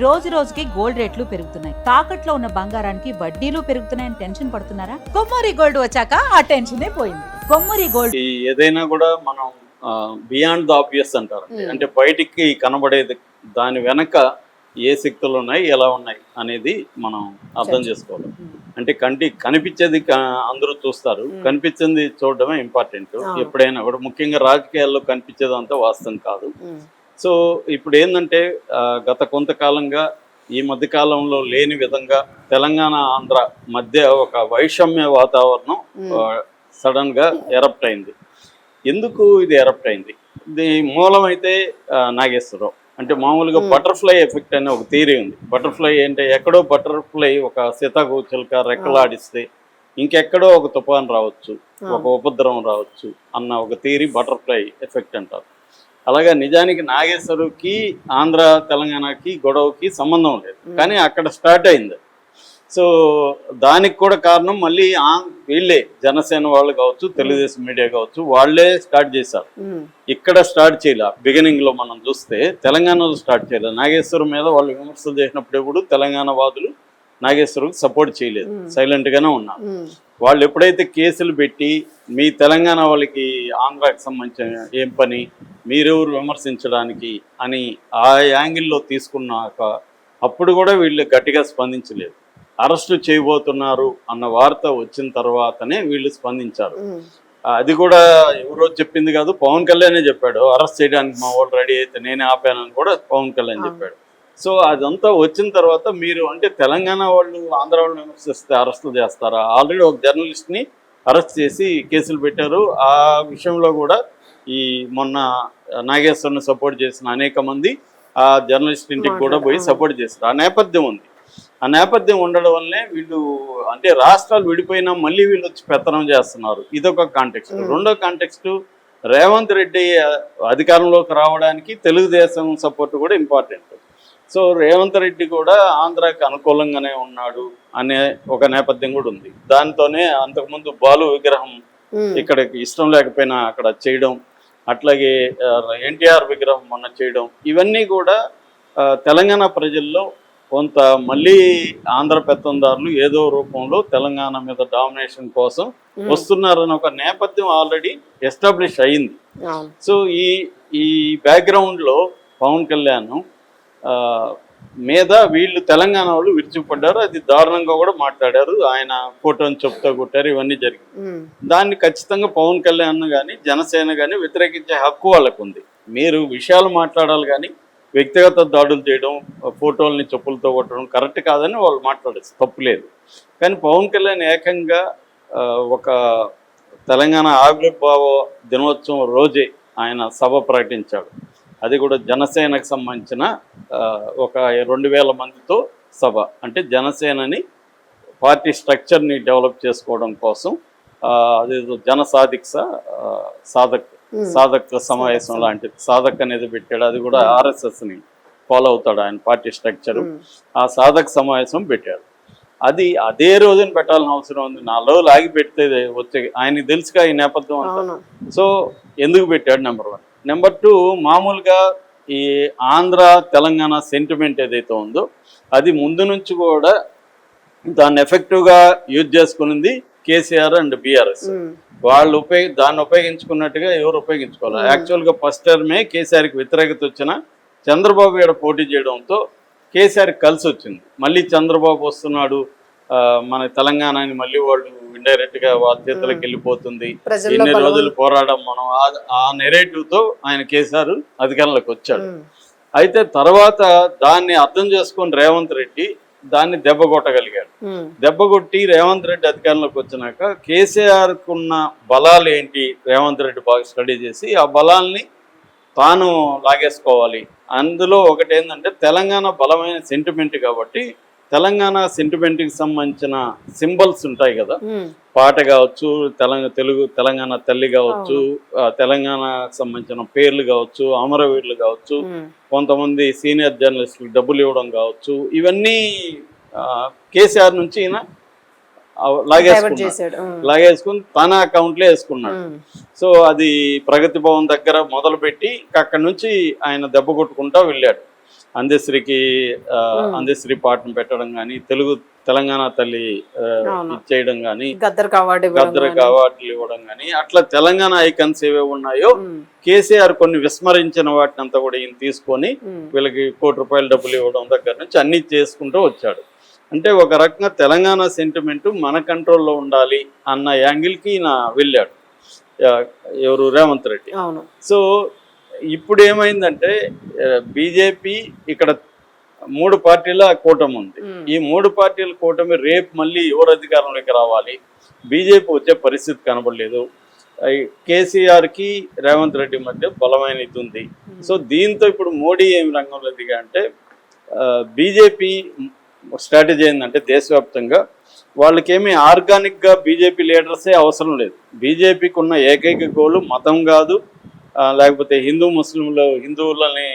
రోజు రోజుకి గోల్డ్ రేట్లు పెరుగుతున్నాయి. తాకట్లో ఉన్న బంగారానికి వడ్డీలు పెరుగుతున్నాయని టెన్షన్ పడుతున్నారా? కొమ్మూరి గోల్డ్ వచ్చాక ఆ టెన్షనే పోయింది. కొమ్మూరి గోల్డ్. ఏదైనా కూడా మనం బియాండ్ ద ఆబ్వియస్ అంటారు. అంటే బయటికి కనబడేది దాని వెనక ఏ శక్తులు ఉన్నాయి, ఎలా ఉన్నాయి అనేది మనం అర్థం చేసుకోవాలి. అంటే కనిపించేది అందరూ చూస్తారు, కనిపించింది చూడడమే ఇంపార్టెంట్ ఎప్పుడైనా కూడా. ముఖ్యంగా రాజకీయాల్లో కనిపించేదంతా వాస్తవం కాదు. సో ఇప్పుడు ఏంటంటే గత కొంతకాలంగా ఈ మధ్య కాలంలో లేని విధంగా తెలంగాణ ఆంధ్ర మధ్య ఒక వైషమ్య వాతావరణం సడన్ గా ఎరప్ట్ అయింది. ఎందుకు ఇది ఎరప్ట్ అయింది? ఇది మూలం అయితే నాగేశ్వరరావు. అంటే మామూలుగా బటర్ఫ్లై ఎఫెక్ట్ అనే ఒక థియరీ ఉంది. బటర్ఫ్లై అంటే ఎక్కడో బటర్ఫ్లై ఒక సీతాకోచిలుక రెక్కలాడిస్తే ఇంకెక్కడో ఒక తుఫాన్ రావచ్చు, ఒక ఉపద్రవం రావచ్చు అన్న ఒక థియరీ బటర్ఫ్లై ఎఫెక్ట్ అంటారు. అలాగే నిజానికి నాగేశ్వరుకి ఆంధ్ర తెలంగాణకి గొడవకి సంబంధం లేదు, కానీ అక్కడ స్టార్ట్ అయింది. సో దానికి కూడా కారణం మళ్ళీ వీళ్ళే, జనసేన వాళ్ళు కావచ్చు, తెలుగుదేశం మీడియా కావచ్చు, వాళ్ళే స్టార్ట్ చేశారు. ఇక్కడ స్టార్ట్ చేయలే. బిగినింగ్ లో మనం చూస్తే తెలంగాణలో స్టార్ట్ చేయలేదు. నాగేశ్వరం మీద వాళ్ళు విమర్శలు చేసినప్పుడు ఎప్పుడు తెలంగాణ వాదులు నాగేశ్వరకు సపోర్ట్ చేయలేదు, సైలెంట్ గానే ఉన్నారు. వాళ్ళు ఎప్పుడైతే కేసులు పెట్టి మీ తెలంగాణ వాళ్ళకి ఆంధ్రాకి సంబంధించిన ఏం పని, మీరెవరు విమర్శించడానికి అని ఆ యాంగిల్లో తీసుకున్నాక అప్పుడు కూడా వీళ్ళు గట్టిగా స్పందించలేదు. అరెస్టు చేయబోతున్నారు అన్న వార్త వచ్చిన తర్వాతనే వీళ్ళు స్పందించారు. అది కూడా ఎవరో చెప్పింది కాదు, పవన్ కళ్యాణే చెప్పాడు. అరెస్ట్ చేయడానికి మా వాళ్ళు రెడీ అయితే నేనే ఆపానని కూడా పవన్ కళ్యాణ్ చెప్పాడు. సో అదంతా వచ్చిన తర్వాత మీరు అంటే తెలంగాణ వాళ్ళు ఆంధ్ర వాళ్ళు విమర్శిస్తే అరెస్టులు చేస్తారా? ఆల్రెడీ ఒక జర్నలిస్ట్ని అరెస్ట్ చేసి కేసులు పెట్టారు. ఆ విషయంలో కూడా ఈ మొన్న నాగేశ్వరని సపోర్ట్ చేసిన అనేక మంది ఆ జర్నలిస్ట్ ఇంటికి కూడా పోయి సపోర్ట్ చేశారు. ఆ నేపథ్యం ఉంది. ఆ నేపథ్యం ఉండడం వల్లనే వీళ్ళు అంటే రాష్ట్రాలు విడిపోయినా మళ్ళీ వీళ్ళు వచ్చి పెత్తనం చేస్తున్నారు. ఇదొక కాంటెక్స్ట్. రెండో కాంటెక్స్ట్, రేవంత్ రెడ్డి అధికారంలోకి రావడానికి తెలుగుదేశం సపోర్ట్ కూడా ఇంపార్టెంట్. సో రేవంత్ రెడ్డి కూడా ఆంధ్రాకి అనుకూలంగానే ఉన్నాడు అనే ఒక నేపథ్యం కూడా ఉంది. దాంతోనే అంతకుముందు బాలు విగ్రహం ఇక్కడికి ఇష్టం లేకపోయినా అక్కడ చేయడం, అట్లాగే ఎన్టీఆర్ విగ్రహం మొన్న చేయడం, ఇవన్నీ కూడా తెలంగాణ ప్రజల్లో కొంత మళ్ళీ ఆంధ్ర పెత్తందారులు ఏదో రూపంలో తెలంగాణ మీద డామినేషన్ కోసం వస్తున్నారని ఒక నేపథ్యం ఆల్రెడీ ఎస్టాబ్లిష్ అయింది. సో ఈ బ్యాక్గ్రౌండ్ లో పవన్ కళ్యాణ్ మీద వీళ్ళు తెలంగాణ వాళ్ళు విరుచుకుపడ్డారు. అది దారుణంగా కూడా మాట్లాడారు. ఆయన ఫోటోని చెప్తా కొట్టారు. ఇవన్నీ జరిగింది. దాన్ని ఖచ్చితంగా పవన్ కళ్యాణ్ కానీ జనసేన కానీ వ్యతిరేకించే హక్కు వాళ్ళకు ఉంది. మీరు విషయాలు మాట్లాడాలి, కానీ వ్యక్తిగత దాడులు చేయడం, ఫోటోల్ని చెప్పులతో కొట్టడం కరెక్ట్ కాదని వాళ్ళు మాట్లాడచ్చు, తప్పు లేదు. కానీ పవన్ కళ్యాణ్ ఏకంగా ఒక తెలంగాణ ఆవిర్భావ దినోత్సవం రోజే ఆయన సభ ప్రకటించాడు. అది కూడా జనసేనకు సంబంధించిన ఒక 2000 మందితో సభ. అంటే జనసేనని పార్టీ స్ట్రక్చర్ని డెవలప్ చేసుకోవడం కోసం అదేదో సాధక్ సమావేశం లాంటిది, సాధక్ అనేది పెట్టాడు. అది కూడా RSSని ఫాలో అవుతాడు ఆయన పార్టీ స్ట్రక్చరు. ఆ సాధక్ సమావేశం పెట్టాడు. అది అదే రోజున పెట్టాల్సిన అవసరం ఉంది. 4 రోజులు ఆగి పెడితే వచ్చే ఆయనకి తెలుసుగా ఈ నేపథ్యం అంతా. సో ఎందుకు పెట్టాడు? నెంబర్ 1. నెంబర్ 2, మామూలుగా ఈ ఆంధ్ర తెలంగాణ సెంటిమెంట్ ఏదైతే ఉందో అది ముందు నుంచి కూడా దాన్ని ఎఫెక్టివ్గా యూజ్ చేసుకునింది కేసీఆర్ అండ్ బీఆర్ఎస్. వాళ్ళు దాన్ని ఉపయోగించుకున్నట్టుగా ఎవరు ఉపయోగించుకోవాలి? యాక్చువల్గా ఫస్ట్ టర్మే కేసీఆర్కి వ్యతిరేకత వచ్చిన చంద్రబాబు గారు పోటీ చేయడంతో కేసీఆర్కి కలిసి వచ్చింది. మళ్ళీ చంద్రబాబు వస్తున్నాడు, మన తెలంగాణని మళ్ళీ వాళ్ళు ఇండైరెక్ట్ గా వాళ్ళ చేతులకు వెళ్ళిపోతుంది, ఎన్ని రోజులు పోరాడడం మనం, ఆ నెరేటివ్ తో ఆయన కేసీఆర్ అధికారంలోకి వచ్చాడు. అయితే తర్వాత దాన్ని అర్థం చేసుకుని రేవంత్ రెడ్డి దాన్ని దెబ్బ కొట్టగలిగాడు. దెబ్బ కొట్టి రేవంత్ రెడ్డి అధికారంలోకి వచ్చినాక కేసీఆర్ కున్న బలాలు ఏంటి రేవంత్ రెడ్డి బాగా స్టడీ చేసి ఆ బలాల్ని తాను లాగేసుకోవాలి. అందులో ఒకటి ఏంటంటే తెలంగాణ బలమైన సెంటిమెంట్ కాబట్టి తెలంగాణ సెంటిమెంట్కి సంబంధించిన సింబల్స్ ఉంటాయి కదా, పాట కావచ్చు, తెలంగాణ తల్లి కావచ్చు, తెలంగాణకు సంబంధించిన పేర్లు కావచ్చు, అమరవీరులు కావచ్చు, కొంతమంది సీనియర్ జర్నలిస్టులకు డబ్బులు ఇవ్వడం కావచ్చు, ఇవన్నీ కేసీఆర్ నుంచి ఈయన లాగేసుకుని తన అకౌంట్లో వేసుకున్నాడు. సో అది ప్రగతి భవన్ దగ్గర మొదలుపెట్టి అక్కడి నుంచి ఆయన దెబ్బ కొట్టుకుంటా వెళ్ళాడు. అందశ్రీకి అందశ్రీ పాటను పెట్టడం కానీ, తెలంగాణ తల్లి ఇచ్చేయడం కానీ, గద్దర్ అవార్డులు ఇవ్వడం కానీ, అట్లా తెలంగాణ ఐకన్స్ ఏవే ఉన్నాయో కేసీఆర్ కొన్ని విస్మరించిన వాటిని అంతా కూడా ఈయన తీసుకొని వీళ్ళకి ₹1 కోటి డబ్బులు ఇవ్వడం దగ్గర నుంచి అన్ని చేసుకుంటూ వచ్చాడు. అంటే ఒక రకంగా తెలంగాణ సెంటిమెంట్ మన కంట్రోల్లో ఉండాలి అన్న యాంగిల్కి ఈయన వెళ్ళాడు, ఎవరు రేవంత్ రెడ్డి. సో ఇప్పుడు ఏమైందంటే బీజేపీ ఇక్కడ 3 పార్టీల కూటమి ఉంది. ఈ 3 పార్టీల కూటమి రేపు మళ్ళీ ఎవరు అధికారంలోకి రావాలి, బీజేపీ వచ్చే పరిస్థితి కనబడలేదు. కేసీఆర్కి రేవంత్ రెడ్డి మధ్య బలమైన ఇది ఉంది. సో దీంతో ఇప్పుడు మోడీ ఏమి రంగంలో దిగా అంటే బీజేపీ స్ట్రాటజీ ఏంటంటే దేశవ్యాప్తంగా వాళ్ళకేమీ ఆర్గానిక్గా బీజేపీ లీడర్సే అవసరం లేదు. బీజేపీకి ఉన్న ఏకైక గోలు మతం కాదు, లేకపోతే హిందువులని